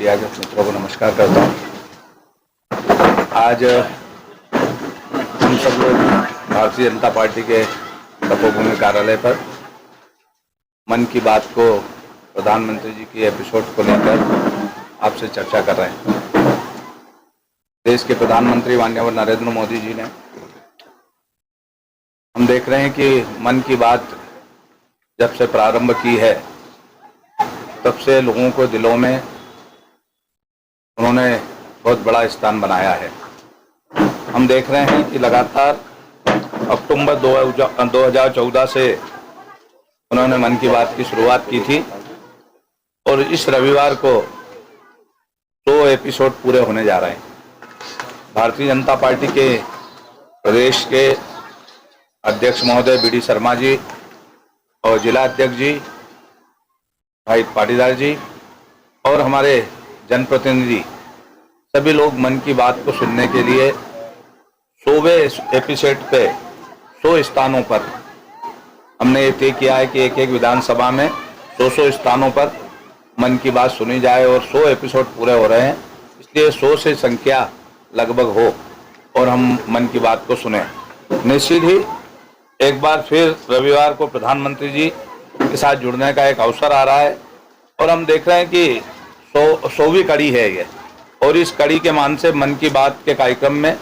Media के मित्रों को नमस्कार करता हूँ। आज हम सब लोग भारतीय जनता पार्टी के तपोभूमि कार्यालय पर मन की बात को प्रधानमंत्री जी की एपिसोड को लेकर आपसे चर्चा कर रहे हैं। देश के प्रधानमंत्री माननीय नरेंद्र मोदी जी ने, हम देख रहे हैं कि मन की बात जब से प्रारंभ की है तब से लोगों को दिलों में उन्होंने बहुत बड़ा स्थान बनाया है। हम देख रहे हैं कि लगातार अक्टूबर 2014 से उन्होंने मन की बात की शुरुआत की थी और इस रविवार को 100 एपिसोड पूरे होने जा रहे हैं। भारतीय जनता पार्टी के प्रदेश के अध्यक्ष महोदय बी डी शर्मा जी और जिला अध्यक्ष जी भाई पाटीदार जी और हमारे जनप्रतिनिधि सभी लोग मन की बात को सुनने के लिए 100वें एपिसोड पे 100 स्थानों पर हमने ये तय किया है कि एक एक विधानसभा में 100 स्थानों पर मन की बात सुनी जाए और 100 एपिसोड पूरे हो रहे हैं। इसलिए 100 से संख्या लगभग हो और हम मन की बात को सुने। निश्चित ही एक बार फिर रविवार को प्रधानमंत्री जी के साथ जुड़ने का एक अवसर आ रहा है और हम देख रहे हैं कि 100वीं कड़ी है ये, और इस कड़ी के मान से मन की बात के कार्यक्रम में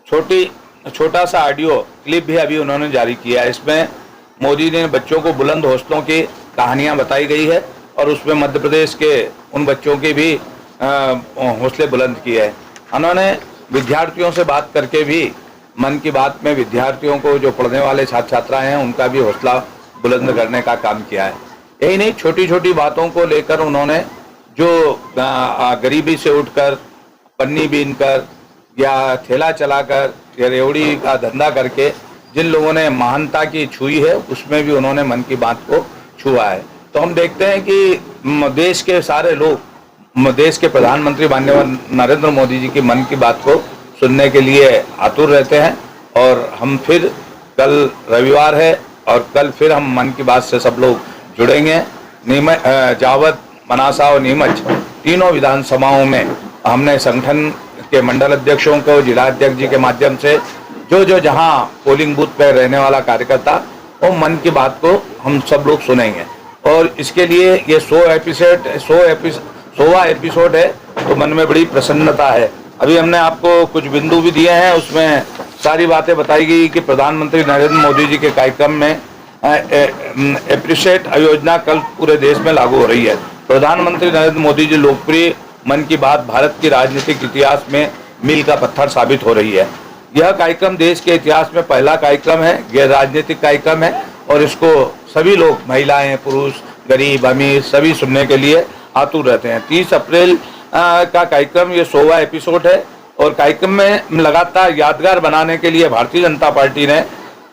छोटा सा ऑडियो क्लिप भी अभी उन्होंने जारी किया है। इसमें मोदी ने बच्चों को बुलंद हौसलों की कहानियां बताई गई है और उसमें मध्य प्रदेश के उन बच्चों के भी हौसले बुलंद किए हैं। उन्होंने विद्यार्थियों से बात करके भी मन की बात में विद्यार्थियों को, जो पढ़ने वाले छात्र छात्राएं हैं, उनका भी हौसला बुलंद करने का काम किया है। यही नहीं, छोटी छोटी बातों को लेकर उन्होंने जो गरीबी से उठकर पन्नी बीनकर या ठेला चलाकर या रेवड़ी का धंधा करके जिन लोगों ने महानता की छुई है, उसमें भी उन्होंने मन की बात को छुआ है। तो हम देखते हैं कि देश के सारे लोग देश के प्रधानमंत्री माननीय नरेंद्र मोदी जी की मन की बात को सुनने के लिए आतुर रहते हैं। और हम फिर कल रविवार है और कल फिर हम मन की बात से सब लोग जुड़ेंगे। जावद, मनासा और नीमच तीनों विधानसभाओं में हमने संगठन के मंडल अध्यक्षों को, जिला अध्यक्ष जी के माध्यम से जो जहां पोलिंग बूथ पर रहने वाला कार्यकर्ता, वो मन की बात को हम सब लोग सुनेंगे। और इसके लिए ये 100वां एपिसोड है, तो मन में बड़ी प्रसन्नता है। अभी हमने आपको कुछ बिंदु भी दिए हैं, उसमें सारी बातें बताई गई कि प्रधानमंत्री नरेंद्र मोदी जी के कार्यक्रम में एप्रिशिएट योजना कल पूरे देश में लागू हो रही है। प्रधानमंत्री नरेंद्र मोदी जी लोकप्रिय मन की बात भारत की राजनीतिक इतिहास में मील का पत्थर साबित हो रही है। यह कार्यक्रम देश के इतिहास में पहला कार्यक्रम है, गैर राजनीतिक कार्यक्रम है और इसको सभी लोग, महिलाएं, पुरुष, गरीब, अमीर, सभी सुनने के लिए आतुर रहते हैं। 30 अप्रैल का कार्यक्रम ये 100वां एपिसोड है और कार्यक्रम में लगातार यादगार बनाने के लिए भारतीय जनता पार्टी ने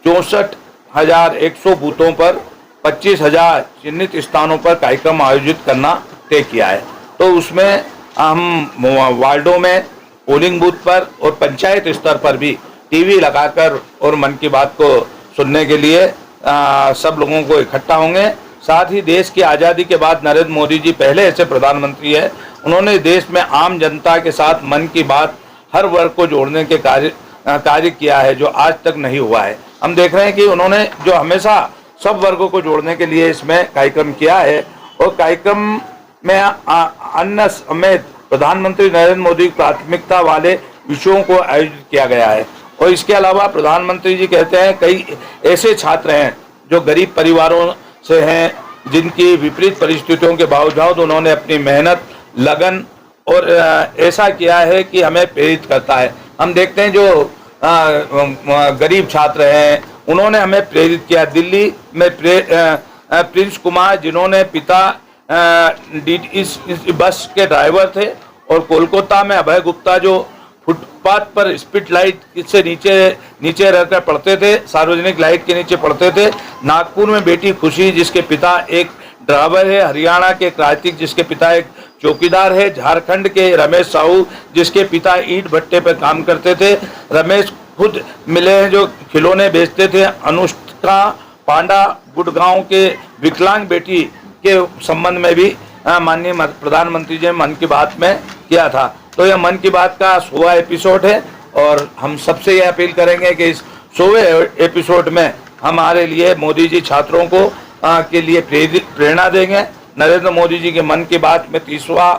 64,100 बूथों पर 25,000 चिन्हित स्थानों पर कार्यक्रम आयोजित करना तय किया है। तो उसमें हम वार्डों में, पोलिंग बूथ पर और पंचायत स्तर पर भी टीवी लगाकर और मन की बात को सुनने के लिए सब लोगों को इकट्ठा होंगे। साथ ही देश की आज़ादी के बाद नरेंद्र मोदी जी पहले ऐसे प्रधानमंत्री है, उन्होंने देश में आम जनता के साथ मन की बात हर वर्ग को जोड़ने के कार्य किया है, जो आज तक नहीं हुआ है। हम देख रहे हैं कि उन्होंने जो हमेशा सब वर्गों को जोड़ने के लिए इसमें कार्यक्रम किया है और कार्यक्रम में अन्य समेत प्रधानमंत्री नरेंद्र मोदी की प्राथमिकता वाले विषयों को आयोजित किया गया है। और इसके अलावा प्रधानमंत्री जी कहते हैं कई ऐसे छात्र हैं जो गरीब परिवारों से हैं, जिनकी विपरीत परिस्थितियों के बावजूद उन्होंने अपनी मेहनत, लगन और ऐसा किया है कि हमें प्रेरित करता है। हम देखते हैं जो गरीब छात्र हैं, उन्होंने हमें प्रेरित किया। दिल्ली में प्रिंस कुमार, जिन्होंने पिता इस बस के ड्राइवर थे, और कोलकाता में अभय गुप्ता, जो फुटपाथ पर स्ट्रीट लाइट से नीचे रहकर पढ़ते थे, सार्वजनिक लाइट के नीचे पढ़ते थे। नागपुर में बेटी खुशी, जिसके पिता एक ड्राइवर है। हरियाणा के कार्तिक, जिसके पिता एक चौकीदार है। झारखंड के रमेश साहू, जिसके पिता ईंट भट्टे पर काम करते थे। रमेश खुद मिले हैं जो खिलौने बेचते थे। अनुष्का पांडा गुड़गांव के विकलांग बेटी के संबंध में भी माननीय प्रधानमंत्री जी ने मन की बात में किया था। तो यह मन की बात का 100वां एपिसोड है और हम सबसे यह अपील करेंगे कि इस 100वें एपिसोड में हमारे लिए मोदी जी छात्रों को के लिए प्रेरणा देंगे। नरेंद्र मोदी जी के मन की बात में 30वां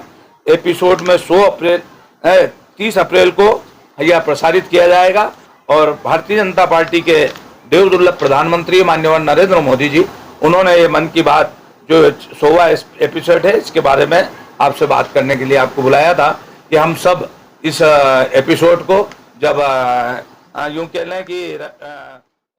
एपिसोड में 30 अप्रैल को यह प्रसारित किया जाएगा और भारतीय जनता पार्टी के देवदुर्लभ प्रधानमंत्री माननीय नरेंद्र मोदी जी, उन्होंने ये मन की बात जो 100वां एपिसोड है इसके बारे में आपसे बात करने के लिए आपको बुलाया था कि हम सब इस एपिसोड को जब यूं कह लें कि